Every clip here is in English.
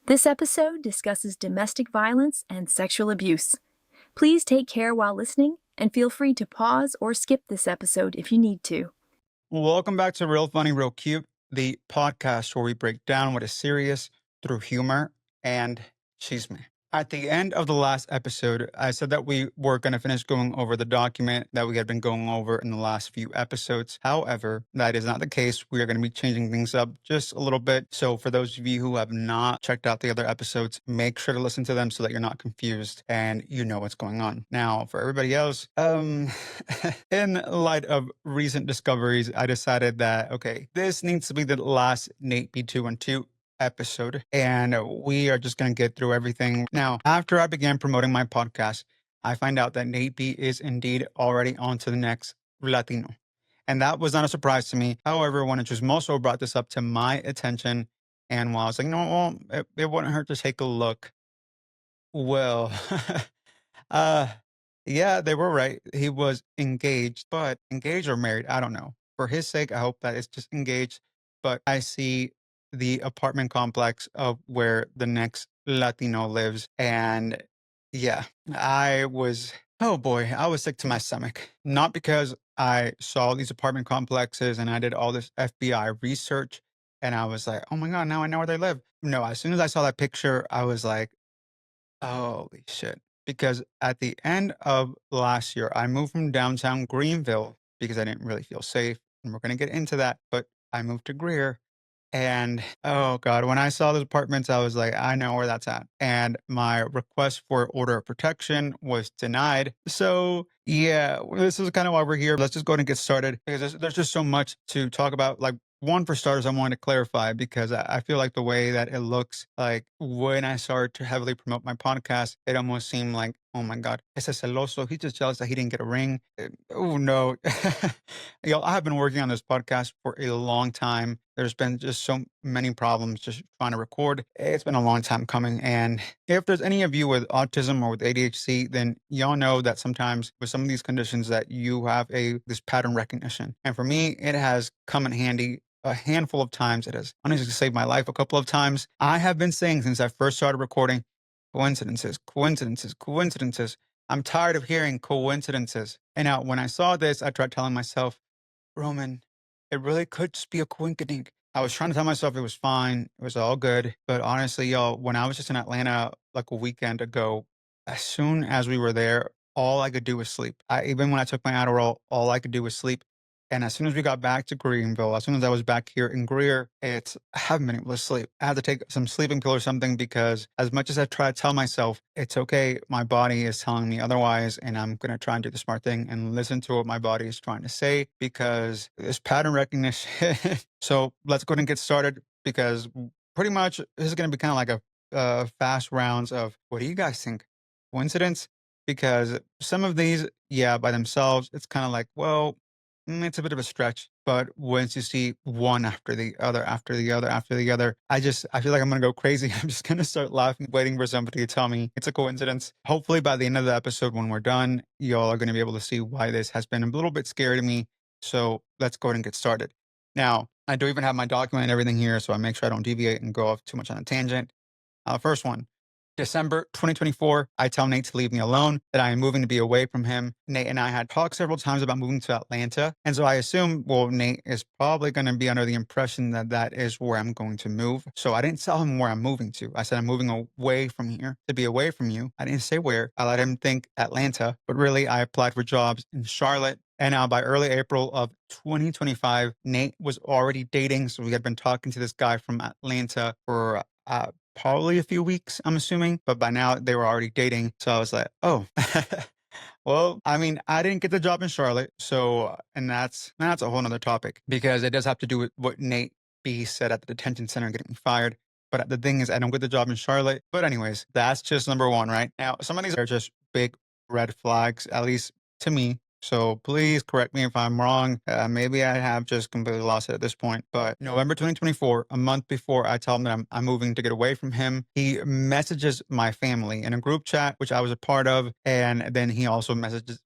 This episode discusses domestic violence and sexual abuse. Please take care while listening and feel free to pause or skip this episode if you need to. Welcome back to Real Funny, Real Cute, the podcast where we break down what is serious through humor and chisme. At the end of the last episode, I said that we were going to finish going over the document that we had been going over in the last few episodes. However, that is not the case. We are going to be changing things up just a little bit. So for those of you who have not checked out the other episodes, make sure to listen to them so that you're not confused and you know what's going on. Now, for everybody else, in light of recent discoveries, I decided that, okay, this needs to be the last Nate B212 episode, and we are just going to get through everything. Now, after I began promoting my podcast, I find out that Nate B is indeed already on to the next Latino. And that was not a surprise to me. However, when Chismoso brought this up to my attention, and while I was like, no, well, it wouldn't hurt to take a look. Well, uh, yeah, they were right. He was engaged, but engaged or married, I don't know. For his sake, I hope that it's just engaged. But I see the apartment complex of where the next Latino lives. And yeah, oh boy, I was sick to my stomach. Not because I saw these apartment complexes and I did all this FBI research and I was like, oh my God, now I know where they live. No, as soon as I saw that picture, I was like, holy shit. Because at the end of last year, I moved from downtown Greenville because I didn't really feel safe. And we're going to get into that. But I moved to Greer. And oh God, when I saw those apartments, I was like, I know where that's at. And my request for order of protection was denied. So yeah, this is kind of why we're here. Let's just go ahead and get started because there's just so much to talk about. Like, one, for starters, I wanted to clarify because I feel like the way that it looks, like when I started to heavily promote my podcast, it almost seemed like, oh my God, ese celoso. He's just jealous that he didn't get a ring. Oh no. Yo, I have been working on this podcast for a long time. There's been just so many problems just trying to record. It's been a long time coming. And if there's any of you with autism or with ADHD, then y'all know that sometimes with some of these conditions that you have this pattern recognition. And for me, it has come in handy a handful of times. It has honestly saved my life a couple of times. I have been saying since I first started recording, coincidences, coincidences, coincidences. I'm tired of hearing coincidences. And now when I saw this, I tried telling myself, Roman, it really could just be a coincidence. I was trying to tell myself it was fine. It was all good. But honestly, y'all, when I was just in Atlanta like a weekend ago, as soon as we were there, all I could do was sleep. Even when I took my Adderall, all I could do was sleep. And as soon as we got back to Greenville, as soon as I was back here in Greer, I haven't been able to sleep. I had to take some sleeping pill or something because as much as I try to tell myself it's okay, my body is telling me otherwise. And I'm going to try and do the smart thing and listen to what my body is trying to say because this pattern recognition. So let's go ahead and get started because pretty much this is going to be kind of like a fast rounds of what do you guys think? Coincidence? Because some of these, yeah, by themselves, it's kind of like, well, it's a bit of a stretch, but once you see one after the other, after the other, after the other, I feel like I'm going to go crazy. I'm just going to start laughing, waiting for somebody to tell me it's a coincidence. Hopefully by the end of the episode, when we're done, y'all are going to be able to see why this has been a little bit scary to me. So let's go ahead and get started. Now, I do even have my document and everything here, so I make sure I don't deviate and go off too much on a tangent. First one, December 2024, I tell Nate to leave me alone, that I am moving to be away from him. Nate and I had talked several times about moving to Atlanta. And so I assume, well, Nate is probably going to be under the impression that that is where I'm going to move. So I didn't tell him where I'm moving to. I said, I'm moving away from here to be away from you. I didn't say where. I let him think Atlanta, but really I applied for jobs in Charlotte. And now by early April of 2025, Nate was already dating. So we had been talking to this guy from Atlanta for probably a few weeks, I'm assuming. But by now they were already dating. So I was like, oh, well, I mean, I didn't get the job in Charlotte. So, and that's a whole nother topic because it does have to do with what Nate B said at the detention center getting me fired. But the thing is, I don't get the job in Charlotte. But anyways, that's just number one, right? Now, some of these are just big red flags, at least to me. So please correct me if I'm wrong. Maybe I have just completely lost it at this point. But November 2024, a month before I tell him that I'm moving to get away from him, he messages my family in a group chat, which I was a part of. And then he also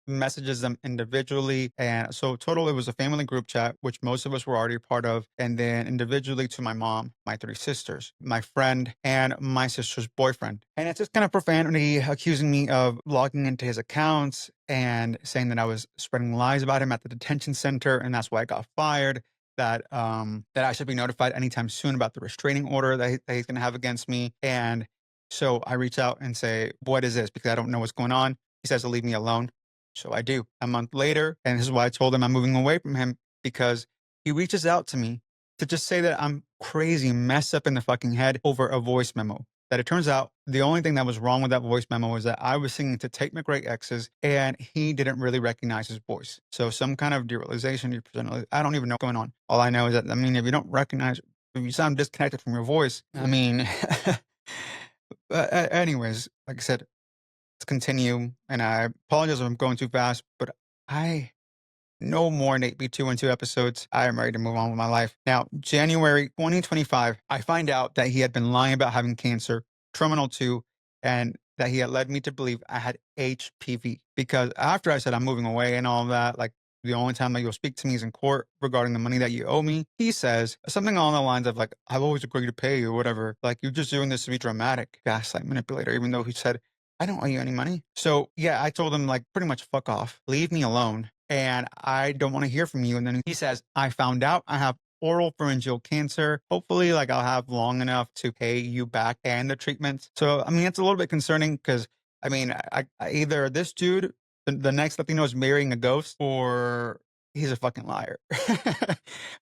messages them individually. And so total, it was a family group chat, which most of us were already a part of. And then individually to my mom, my three sisters, my friend, and my sister's boyfriend. And it's just kind of profanity, accusing me of logging into his accounts and saying that I was spreading lies about him at the detention center. And that's why I got fired. That I should be notified anytime soon about the restraining order that he's going to have against me. And so I reach out and say, "What is this?" Because I don't know what's going on. He says to leave me alone. So I do. A month later, and this is why I told him I'm moving away from him, because he reaches out to me to just say that I'm crazy, messed up in the fucking head over a voice memo. That it turns out the only thing that was wrong with that voice memo was that I was singing to Tate McRae X's and he didn't really recognize his voice. So some kind of derealization, I don't even know what's going on. All I know is that, I mean, if you don't recognize, if you sound disconnected from your voice, I mean, anyways, like I said, let's continue. And I apologize if I'm going too fast, but I no more Nate B2 in 2 episodes. I am ready to move on with my life. Now, January 2025, I find out that he had been lying about having cancer, terminal 2, and that he had led me to believe I had HPV. Because after I said I'm moving away and all of that, like the only time that you'll speak to me is in court regarding the money that you owe me, he says something along the lines of like, I've always agreed to pay you or whatever. Like, you're just doing this to be dramatic. Gaslight manipulator, even though he said, I don't owe you any money. So yeah, I told him like pretty much fuck off, leave me alone. And I don't want to hear from you. And then he says, I found out I have oral pharyngeal cancer. Hopefully, like I'll have long enough to pay you back and the treatment. So, I mean, it's a little bit concerning because I mean, I either this dude, the next Latino is marrying a ghost or he's a fucking liar.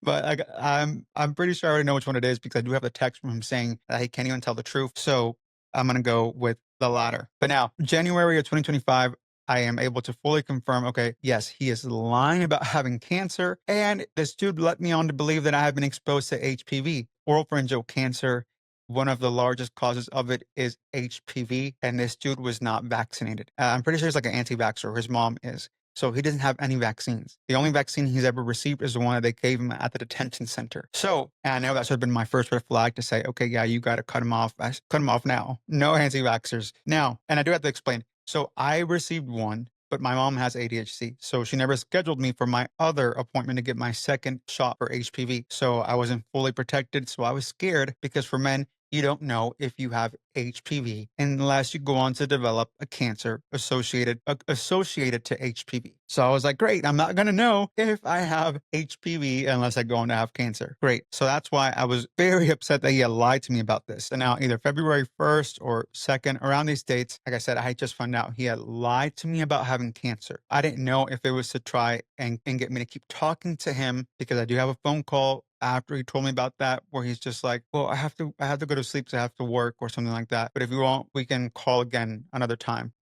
But I'm pretty sure I already know which one it is because I do have the text from him saying that he can't even tell the truth. So I'm going to go with the latter. But now, January of 2025, I am able to fully confirm, okay, yes, he is lying about having cancer. And this dude let me on to believe that I have been exposed to HPV, oropharyngeal cancer. One of the largest causes of it is HPV. And this dude was not vaccinated. I'm pretty sure he's like an anti-vaxxer. His mom is. So he doesn't have any vaccines. The only vaccine he's ever received is the one that they gave him at the detention center. So, and I know that should have been my first red flag to say, okay, yeah, you got to cut him off. Cut him off now. No anti-vaxxers. Now, and I do have to explain. So I received one, but my mom has ADHD. So she never scheduled me for my other appointment to get my second shot for HPV. So I wasn't fully protected. So I was scared because for men, you don't know if you have HPV unless you go on to develop a cancer associated to HPV. So I was like, great, I'm not going to know if I have HPV unless I go on to have cancer. Great. So that's why I was very upset that he had lied to me about this. And now either February 1st or 2nd, around these dates, like I said, I just found out he had lied to me about having cancer. I didn't know if it was to try and get me to keep talking to him because I do have a phone call after he told me about that, where he's just like, well, I have to go to sleep, so I have to work or something like that. But if you want, we can call again another time.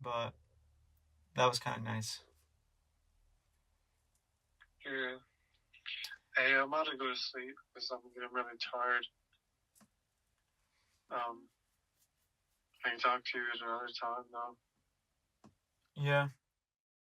But that was kind of nice. Yeah. Hey, I'm about to go to sleep because I'm getting really tired. I can talk to you at another time though. Yeah.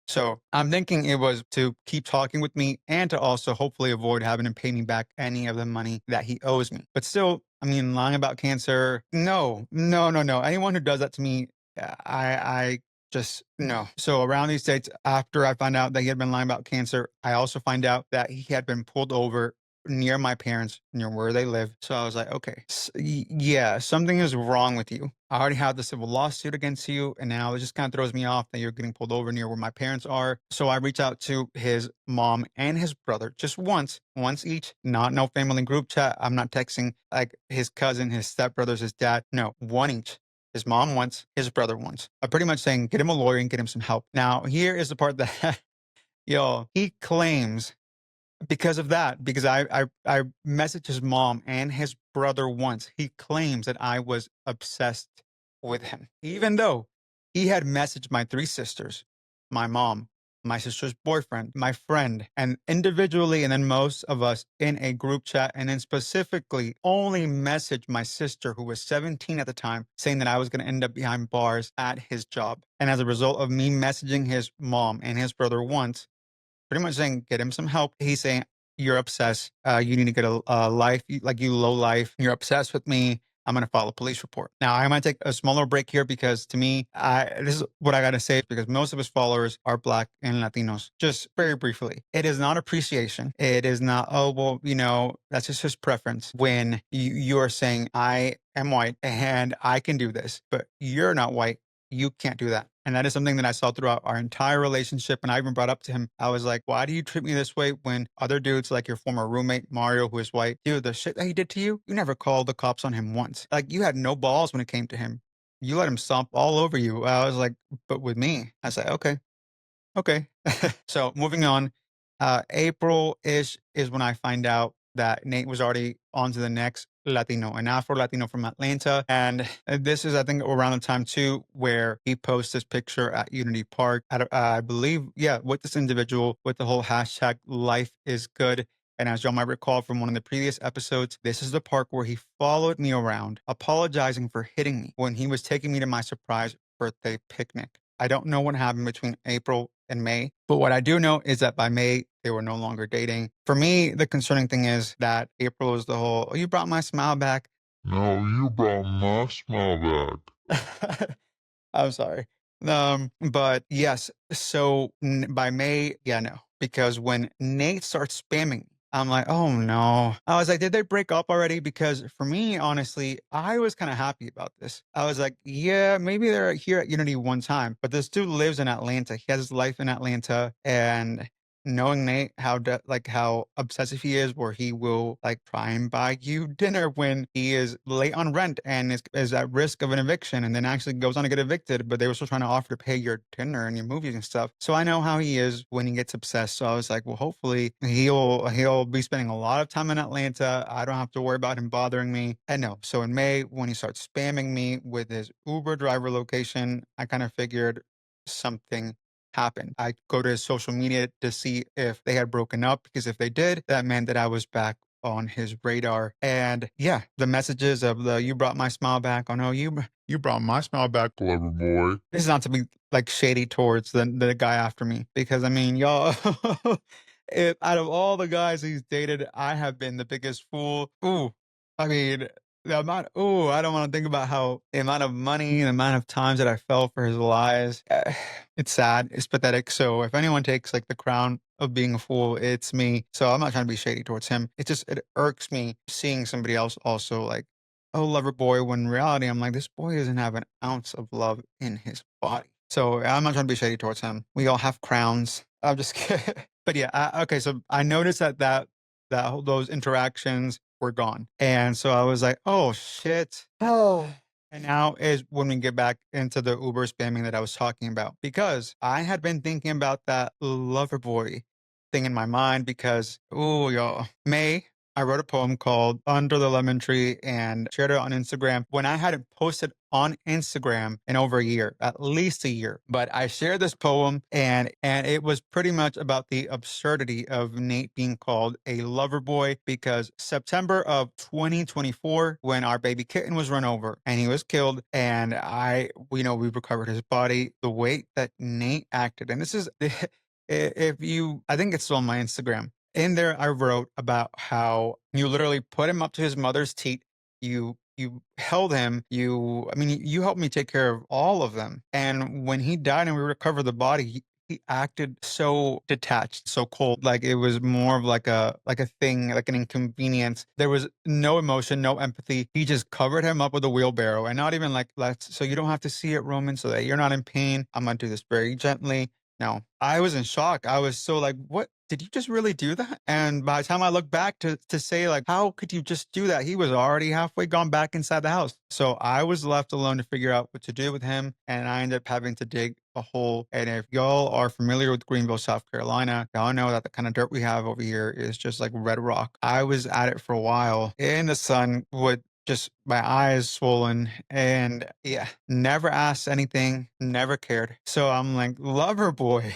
So I'm thinking it was to keep talking with me and to also hopefully avoid having to pay me back any of the money that he owes me. But still, I mean, lying about cancer, no. Anyone who does that to me, I just no. So around these dates, after I find out that he had been lying about cancer, I also find out that he had been pulled over near my parents, near where they live. So I was like, okay, yeah, something is wrong with you. I already have the civil lawsuit against you, and now it just kind of throws me off that you're getting pulled over near where my parents are. So I reach out to his mom and his brother just once each, not no family group chat. I'm not texting like his cousin, his stepbrothers, his dad. No, one each. His mom once, his brother once. I'm pretty much saying, get him a lawyer and get him some help. Now, here is the part that, he claims because of that, because I messaged his mom and his brother once. He claims that I was obsessed with him, even though he had messaged my three sisters, my mom, my sister's boyfriend, my friend, and individually, and then most of us in a group chat, and then specifically only messaged my sister, who was 17 at the time, saying that I was going to end up behind bars at his job. And as a result of me messaging his mom and his brother once, pretty much saying, get him some help. He's saying, you're obsessed. You need to get a life, like you low life. You're obsessed with me. I'm going to file a police report. Now, I'm going to take a smaller break here because to me, this is what I got to say because most of his followers are Black and Latinos. Just very briefly, it is not appreciation. It is not, oh, well, that's just his preference. When you are saying, I am white and I can do this, but you're not white, you can't do that. And that is something that I saw throughout our entire relationship. And I even brought up to him, I was like, why do you treat me this way when other dudes like your former roommate, Mario, who is white, dude, the shit that he did to you, you never called the cops on him once. Like you had no balls when it came to him. You let him stomp all over you. I was like, but with me, I was like, okay. Okay. So moving on, April-ish is when I find out that Nate was already on to the next Latino, an Afro-Latino from Atlanta. And this is, I think, around the time too, where he posts this picture at Unity Park, I believe, yeah, with this individual with the whole hashtag life is good. And as y'all might recall from one of the previous episodes, this is the park where he followed me around, apologizing for hitting me when he was taking me to my surprise birthday picnic. I don't know what happened between April and May, but what I do know is that by May, they were no longer dating. For me, the concerning thing is that April is the whole, oh, you brought my smile back. No, you brought my smile back. I'm sorry. But yes, so by May, yeah, no, because when Nate starts spamming, I'm like, oh no. I was like, did they break up already? Because for me, honestly, I was kind of happy about this. I was like, yeah, maybe they're here at Unity one time, but this dude lives in Atlanta. He has his life in Atlanta, and knowing Nate, how obsessive he is, where he will like try and buy you dinner when he is late on rent and is at risk of an eviction, and then actually goes on to get evicted, but they were still trying to offer to pay your dinner and your movies and stuff. So I know how he is when he gets obsessed. So I was like, well, hopefully he'll be spending a lot of time in Atlanta. I don't have to worry about him bothering me. And no, so in May when he starts spamming me with his Uber driver location, I kind of figured something happened. I go to his social media to see if they had broken up, because if they did, that meant that I was back on his radar. And yeah, the messages of the you brought my smile back. Oh no, you brought my smile back, Clever boy. this is not to be like shady towards the guy after me, because I mean, y'all, if out of all the guys he's dated, I have been the biggest fool. Ooh, I mean, the amount. Ooh, I don't want to think about how the amount of money, the amount of times that I fell for his lies. It's sad. It's pathetic. So if anyone takes like the crown of being a fool, it's me. So I'm not trying to be shady towards him. It irks me seeing somebody else also like, oh, lover boy, when in reality, I'm like, this boy doesn't have an ounce of love in his body. So I'm not trying to be shady towards him. We all have crowns. I'm just kidding. But yeah, okay. So I noticed those interactions were gone. And so I was like, oh shit. Oh. And now is when we get back into the Uber spamming that I was talking about, because I had been thinking about that lover boy thing in my mind because, oh, y'all, May, I wrote a poem called Under the Lemon Tree and shared it on Instagram when I hadn't posted on Instagram in over a year, at least a year. But I shared this poem and it was pretty much about the absurdity of Nate being called a lover boy, because September of 2024, when our baby kitten was run over and he was killed, and we recovered his body, the way that Nate acted, and this is I think it's still on my Instagram. In there, I wrote about how you literally put him up to his mother's teat. You held him. You helped me take care of all of them. And when he died and we recovered the body, he acted so detached, so cold. Like it was more of like a thing, like an inconvenience. There was no emotion, no empathy. He just covered him up with a wheelbarrow, and not even like, let's, so you don't have to see it, Roman, so that you're not in pain. I'm gonna do this very gently. No, I was in shock. I was so like, what? Did you just really do that? And by the time I look back to say, like, how could you just do that? He was already halfway gone back inside the house. So I was left alone to figure out what to do with him. And I ended up having to dig a hole. And if y'all are familiar with Greenville, South Carolina, y'all know that the kind of dirt we have over here is just like red rock. I was at it for a while in the sun with just my eyes swollen, and yeah, never asked anything, never cared. So I'm like, lover boy.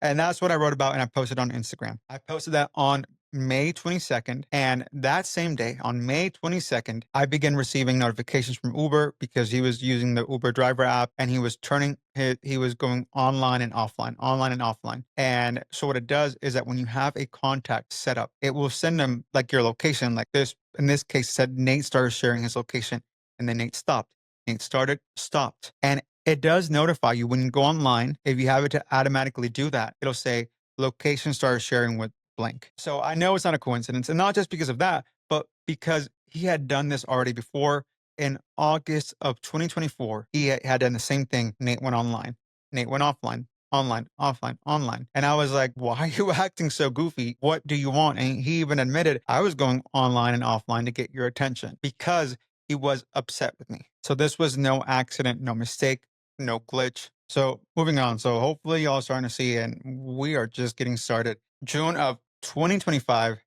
And that's what I wrote about and I posted on Instagram. I posted that on May 22nd. And that same day, on May 22nd, I began receiving notifications from Uber because he was using the Uber driver app and he was going online and offline, online and offline. And so what it does is that when you have a contact set up, it will send them like your location, like this, in this case, said Nate started sharing his location. And then Nate stopped. Nate started, stopped. And it does notify you when you go online. If you have it to automatically do that, it'll say location started sharing with blank. So I know it's not a coincidence. And not just because of that, but because he had done this already before. In August of 2024, he had done the same thing. Nate went online. Nate went offline, online, offline, online. And I was like, why are you acting so goofy? What do you want? And he even admitted I was going online and offline to get your attention because he was upset with me. So this was no accident, no mistake, no glitch. So moving on. So hopefully y'all starting to see, and we are just getting started. June of 2025,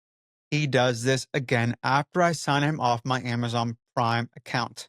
he does this again after I sign him off my Amazon Prime account.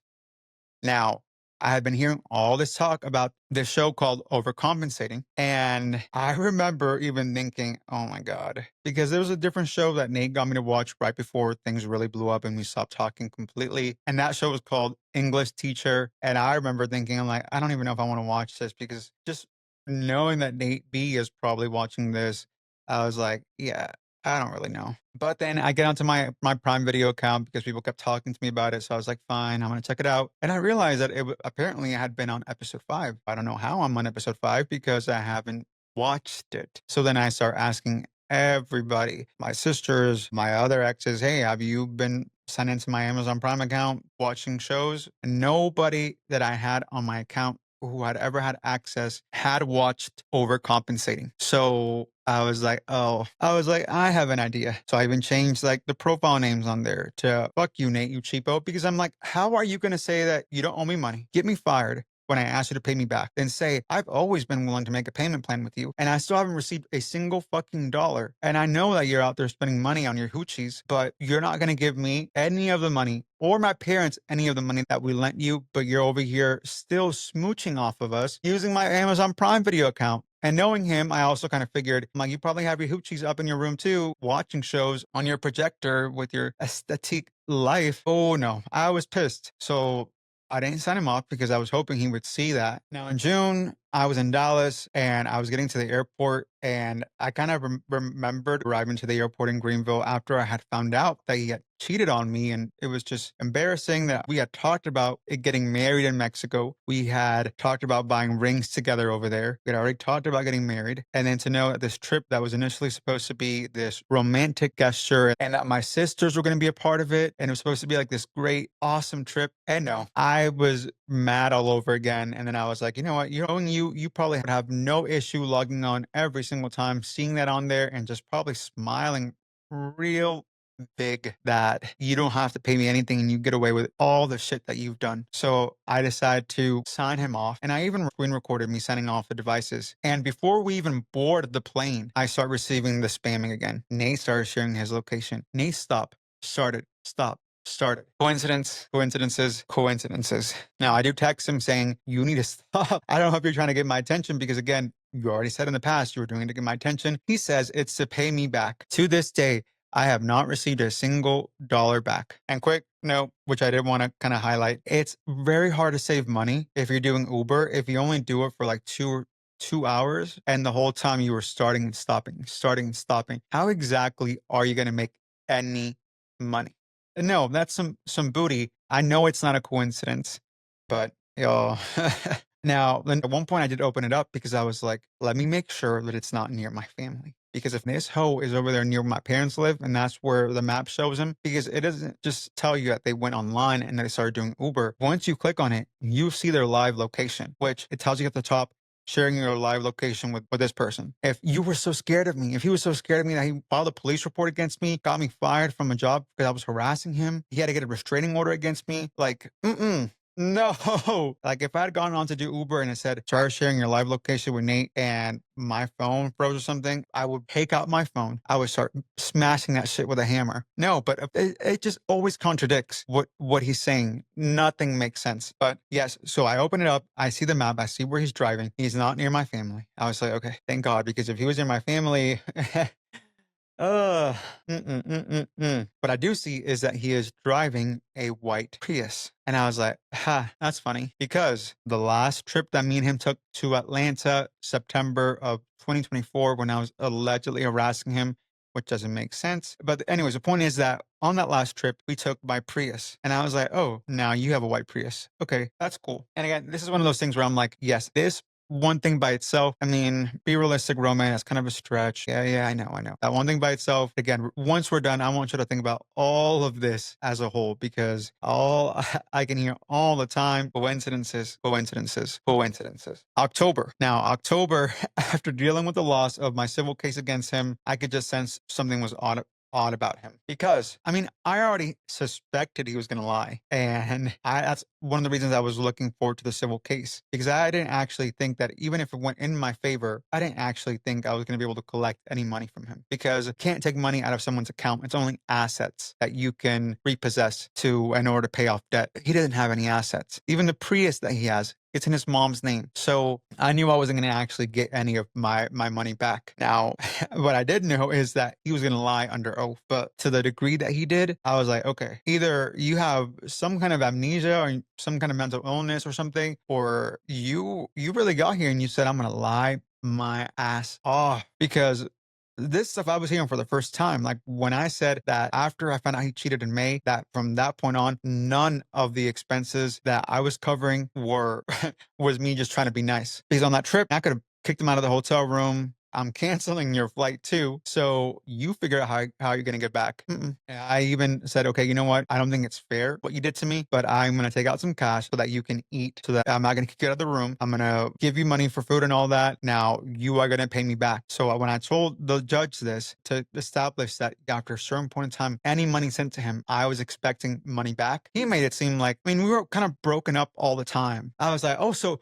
Now, I had been hearing all this talk about this show called Overcompensating. And I remember even thinking, oh my God, because there was a different show that Nate got me to watch right before things really blew up and we stopped talking completely. And that show was called English Teacher. And I remember thinking, I'm like, I don't even know if I want to watch this because just knowing that Nate B is probably watching this, I was like, yeah, I don't really know. But then I get onto my Prime Video account because people kept talking to me about it. So I was like, fine, I'm going to check it out. And I realized that apparently I had been on episode 5. I don't know how I'm on episode 5 because I haven't watched it. So then I start asking everybody, my sisters, my other exes, hey, have you been signed into my Amazon Prime account watching shows? And nobody that I had on my account who had ever had access had watched Overcompensating. So I was like, I have an idea. So I even changed like the profile names on there to fuck you, Nate, you cheapo. Because I'm like, how are you going to say that you don't owe me money? Get me fired when I ask you to pay me back. Then say, I've always been willing to make a payment plan with you. And I still haven't received a single fucking dollar. And I know that you're out there spending money on your hoochies, but you're not going to give me any of the money or my parents any of the money that we lent you, but you're over here still smooching off of us using my Amazon Prime Video account. And knowing him, I also kind of figured, I'm like, you probably have your hoochies up in your room too, watching shows on your projector with your aesthetic life. Oh no, I was pissed. So I didn't sign him off because I was hoping he would see that. Now in June, I was in Dallas and I was getting to the airport and I kind of remembered arriving to the airport in Greenville after I had found out that he had cheated on me. And it was just embarrassing that we had talked about it getting married in Mexico. We had talked about buying rings together over there. We had already talked about getting married. And then to know that this trip that was initially supposed to be this romantic gesture and that my sisters were going to be a part of it. And it was supposed to be like this great, awesome trip. And no, I was mad all over again. And then I was like, you know what? You probably would have no issue logging on every single time, seeing that on there and just probably smiling real big that you don't have to pay me anything and you get away with all the shit that you've done. So I decided to sign him off and I even screen recorded me signing off the devices. And before we even board the plane, I start receiving the spamming again. Nate started sharing his location. Nate stopped, started, stopped, started. Coincidences. Now I do text him saying, you need to stop. I don't know if you're trying to get my attention because again, you already said in the past you were doing it to get my attention. He says it's to pay me back. To this day, I have not received a single dollar back. And quick note, which I did want to kind of highlight, it's very hard to save money if you're doing Uber. If you only do it for like 2 hours and the whole time you were starting and stopping, how exactly are you going to make any money? No, that's some booty. I know it's not a coincidence, but yo. Now, then at one point I did open it up because I was like, let me make sure that it's not near my family. Because if this hoe is over there near where my parents live and that's where the map shows him, because it doesn't just tell you that they went online and they started doing Uber. Once you click on it, you see their live location, which it tells you at the top, sharing your live location with this person. If you were so scared of me, if he was so scared of me that he filed a police report against me, got me fired from a job because I was harassing him, he had to get a restraining order against me, like, no, like if I had gone on to do Uber and it said, try sharing your live location with Nate and my phone froze or something, I would take out my phone. I would start smashing that shit with a hammer. No, but it just always contradicts what he's saying. Nothing makes sense. But yes, so I open it up. I see the map. I see where he's driving. He's not near my family. I was like, okay, thank God, because if he was near my family, Uh, What I do see is that he is driving a white Prius. And I was like, that's funny because the last trip that me and him took to Atlanta, September of 2024, when I was allegedly harassing him which doesn't make sense. But anyways, the point is that on that last trip, we took my Prius. And I was like, oh, now you have a white Prius. Okay, that's cool. And again, this is one of those things where I'm like, yes, this one thing by itself, I mean, be realistic, Roman, that's kind of a stretch. Yeah, I know. That one thing by itself, again, once we're done, I want you to think about all of this as a whole, because all I can hear all the time, coincidences. October. Now, October, after dealing with the loss of my civil case against him, I could just sense something was odd about him, because I mean, I already suspected he was going to lie, and that's one of the reasons I was looking forward to the civil case, because I didn't actually think that even if it went in my favor, I didn't actually think I was going to be able to collect any money from him, because you can't take money out of someone's account. It's only assets that you can repossess in order to pay off debt. He doesn't have any assets. Even the Prius that he has, it's in his mom's name. So I knew I wasn't going to actually get any of my money back. Now, what I did know is that he was going to lie under oath. But to the degree that he did, I was like, okay, either you have some kind of amnesia or some kind of mental illness or something, or you really got here and you said, I'm going to lie my ass off, because this stuff I was hearing for the first time. Like when I said that after I found out he cheated in May, that from that point on, none of the expenses that I was covering was me just trying to be nice. Because on that trip, I could have kicked him out of the hotel room. I'm canceling your flight too. So you figure out how you're going to get back. I even said, okay, you know what? I don't think it's fair what you did to me, but I'm going to take out some cash so that you can eat, so that I'm not going to kick you out of the room. I'm going to give you money for food and all that. Now you are going to pay me back. So when I told the judge this to establish that after a certain point in time, any money sent to him, I was expecting money back, he made it seem like, I mean, we were kind of broken up all the time. I was like, oh, so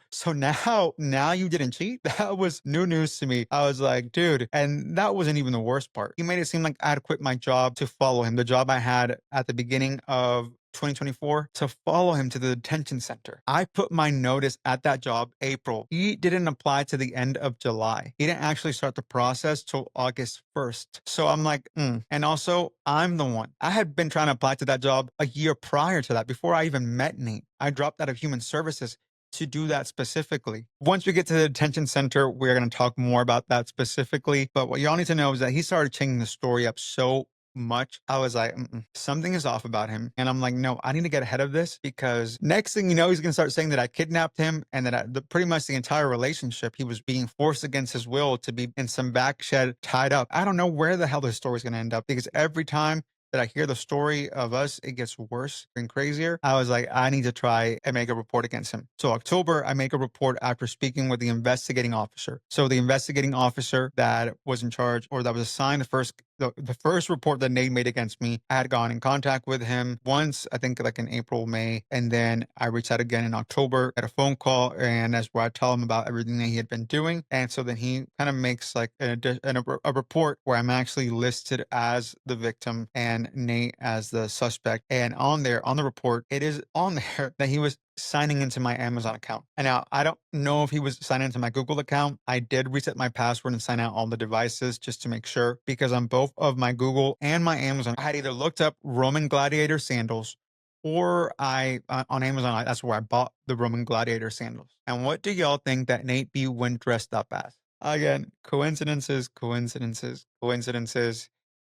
now you didn't cheat? That was new news to me. I was like, dude, and that wasn't even the worst part. He made it seem like I had quit my job to follow him, the job I had at the beginning of 2024, to follow him to the detention center. I put my notice at that job April. He didn't apply to the end of July. He didn't actually start the process till August 1st. So I'm like, And also, I'm the one. I had been trying to apply to that job a year prior to that, before I even met Nate. I dropped out of human services to do that specifically. Once we get to the detention center, we're going to talk more about that specifically. But what y'all need to know is that he started changing the story up so much. I was like, something is off about him. And I'm like, no, I need to get ahead of this, because next thing you know, he's going to start saying that I kidnapped him, and that pretty much the entire relationship, he was being forced against his will to be in some back shed tied up. I don't know where the hell this story is going to end up, because every time that I hear the story of us, it gets worse and crazier. I was like, I need to try and make a report against him. So October, I make a report after speaking with the investigating officer. So the investigating officer that was in charge, or that was assigned the first report that Nate made against me, I had gone in contact with him once, I think like in April, May. And then I reached out again in October at a phone call. And that's where I tell him about everything that he had been doing. And so then he kind of makes like a report where I'm actually listed as the victim and Nate as the suspect. And on the report, it is on there that he was signing into my Amazon account. And now I don't know if he was signing into my Google account. I did reset my password and sign out all the devices just to make sure, because on both of my Google and my Amazon, I had either looked up Roman gladiator sandals, or on Amazon, that's where I bought the Roman gladiator sandals. And what do y'all think that Nate B went dressed up as? Again, coincidences.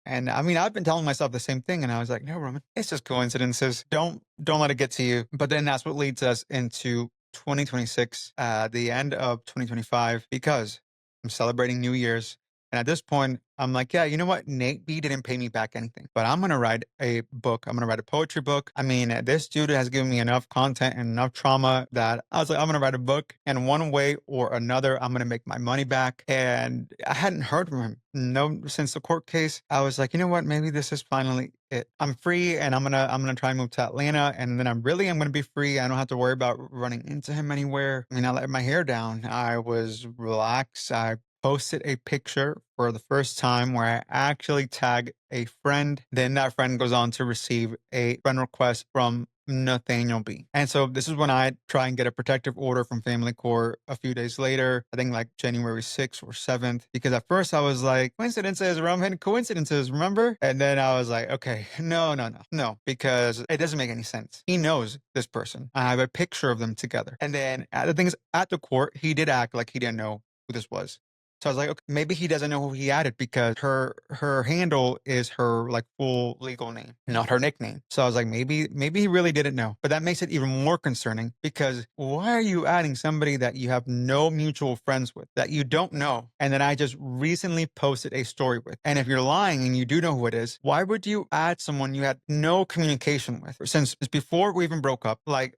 And I mean, I've been telling myself the same thing, and I was like, no, Roman, it's just coincidences. Don't let it get to you. But then that's what leads us into 2026, the end of 2025, because I'm celebrating New Year's. And at this point, I'm like, yeah, you know what? Nate B didn't pay me back anything, but I'm going to write a book. I'm going to write a poetry book. I mean, this dude has given me enough content and enough trauma that I was like, I'm going to write a book, and one way or another, I'm going to make my money back. And I hadn't heard from him. No, since the court case, I was like, you know what? Maybe this is finally it. I'm free, and I'm gonna try and move to Atlanta, and then I'm gonna be free. I don't have to worry about running into him anywhere. I mean, I let my hair down. I was relaxed. I posted a picture for the first time where I actually tag a friend. Then that friend goes on to receive a friend request from Nathaniel B. And so this is when I try and get a protective order from family court a few days later, I think like January 6th or 7th, because at first I was like, coincidences, Roman, coincidences, remember? And then I was like, okay, no, because it doesn't make any sense. He knows this person. I have a picture of them together. And then the things at the court, he did act like he didn't know who this was. So I was like, okay, maybe he doesn't know who he added because her handle is her like full legal name, not her nickname. So I was like, maybe he really didn't know. But that makes it even more concerning because why are you adding somebody that you have no mutual friends with, that you don't know, and that I just recently posted a story with? And if you're lying and you do know who it is, why would you add someone you had no communication with since before we even broke up? Like,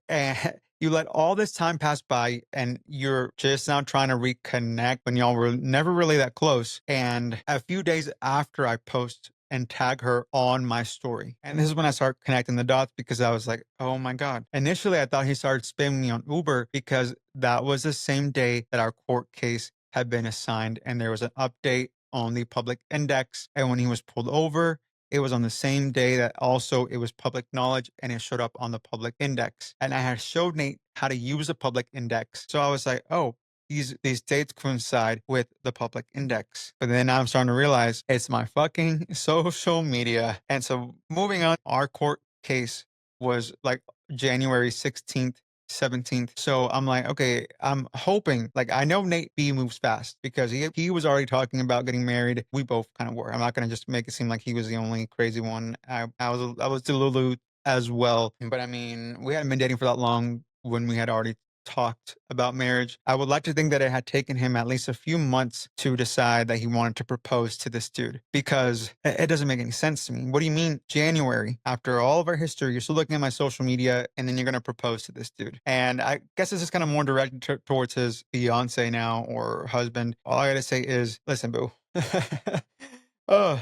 you let all this time pass by and you're just now trying to reconnect when y'all were never really that close. And a few days after I post and tag her on my story. And this is when I start connecting the dots because I was like, oh my God. Initially, I thought he started spamming me on Uber because that was the same day that our court case had been assigned and there was an update on the public index. And when he was pulled over, it was on the same day that also it was public knowledge and it showed up on the public index. And I had showed Nate how to use the public index. So I was like, oh, these dates coincide with the public index. But then I'm starting to realize it's my fucking social media. And so moving on, our court case was like January 16th, 17th. So I'm like, okay, I'm hoping, like, I know Nate B moves fast because he was already talking about getting married. We both kind of were. I'm not going to just make it seem like he was the only crazy one. I was Delulu as well. But I mean, we hadn't been dating for that long when we had already talked about marriage. I would like to think that it had taken him at least a few months to decide that he wanted to propose to this dude because it doesn't make any sense to me. What do you mean January? After all of our history, you're still looking at my social media and then you're going to propose to this dude. And I guess this is kind of more directed towards his fiance now or husband. All I got to say is, listen, boo.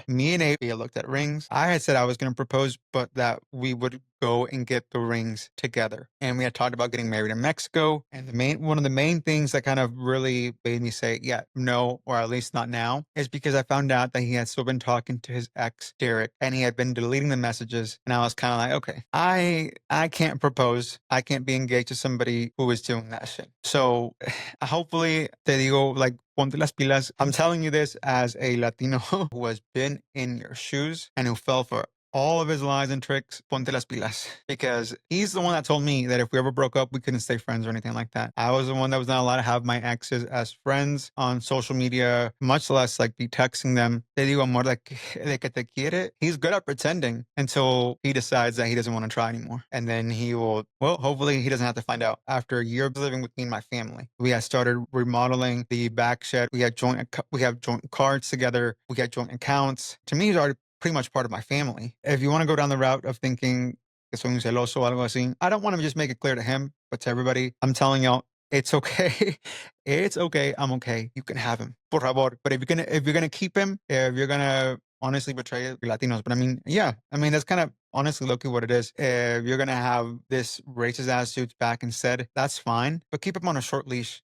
Me and AP looked at rings. I had said I was going to propose, but that we would go and get the rings together. And we had talked about getting married in Mexico. And one of the main things that kind of really made me say, yeah, no, or at least not now, is because I found out that he had still been talking to his ex, Derek, and he had been deleting the messages. And I was kind of like, okay, I can't propose. I can't be engaged to somebody who is doing that shit. So hopefully, te digo, like, ponte las pilas. I'm telling you this as a Latino who has been in your shoes and who fell for all of his lies and tricks. Ponte las pilas. Because he's the one that told me that if we ever broke up, we couldn't stay friends or anything like that. I was the one that was not allowed to have my exes as friends on social media, much less like be texting them. Te digo, amor, de que te quiere. He's good at pretending until he decides that he doesn't want to try anymore. And then he will, well, hopefully he doesn't have to find out. After a year of living with me and my family, we had started remodeling the back shed. We have joint cards together. We had joint accounts. To me, he's already pretty much part of my family. If you want to go down the route of thinking que soy un celoso o algo así, I don't want to just make it clear to him, but to everybody, I'm telling y'all, it's okay. It's okay. I'm okay. You can have him. Por favor. But if you're gonna keep him, if you're gonna honestly betray Latinos, but I mean, yeah, I mean that's kind of honestly look at what it is. If you're gonna have this racist attitude back instead, that's fine. But keep him on a short leash.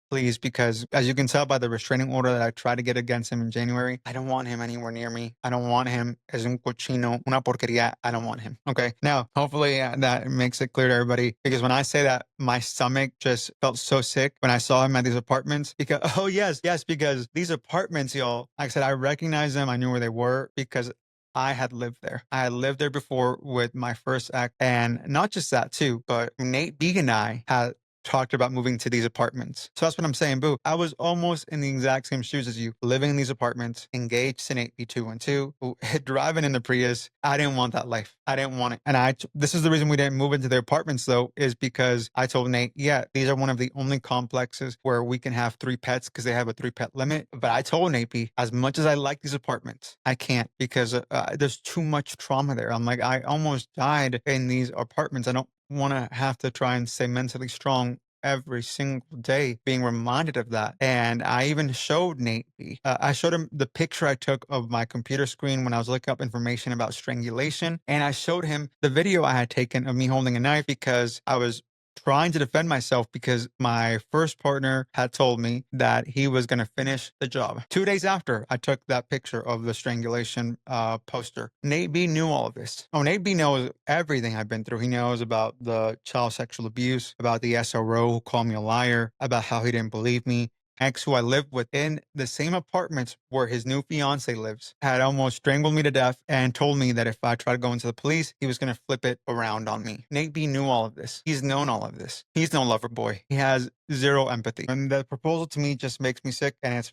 Please, because as you can tell by the restraining order that I tried to get against him in January, I don't want him anywhere near me. I don't want him as un cochino, una porquería. I don't want him. Okay. Now, hopefully that makes it clear to everybody because when I say that, my stomach just felt so sick when I saw him at these apartments because, oh, yes, because these apartments, y'all, like I said, I recognized them. I knew where they were because I had lived there. I had lived there before with my first ex. And not just that too, but Nate B and I had talked about moving to these apartments. So that's what I'm saying, boo. I was almost in the exact same shoes as you, living in these apartments, engaged in 8B212, driving in the Prius. I didn't want that life. I didn't want it. And this is the reason we didn't move into the apartments though, is because I told Nate, yeah, these are one of the only complexes where we can have 3 pets because they have a 3-pet limit. But I told Nate B, as much as I like these apartments, I can't because there's too much trauma there. I'm like, I almost died in these apartments. I don't want to have to try and stay mentally strong every single day, being reminded of that. And I even showed Nate B. I showed him the picture I took of my computer screen when I was looking up information about strangulation. And I showed him the video I had taken of me holding a knife because I was trying to defend myself because my first partner had told me that he was going to finish the job. 2 days after I took that picture of the strangulation poster, Nate B knew all of this. Oh, Nate B knows everything I've been through. He knows about the child sexual abuse, about the SRO who called me a liar, about how he didn't believe me. ex who I lived with in the same apartment where his new fiance lives had almost strangled me to death and told me that if I tried to go into the police, he was going to flip it around on me. Nate B knew all of this. He's known all of this. He's no lover boy. He has zero empathy. And the proposal to me just makes me sick, and it's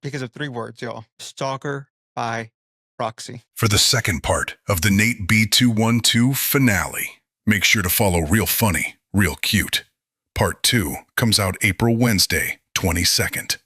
because of 3 words, y'all. Stalker by proxy. For the second part of the Nate B212 finale, make sure to follow Real Funny, Real Cute. Part 2 comes out April Wednesday, 22nd.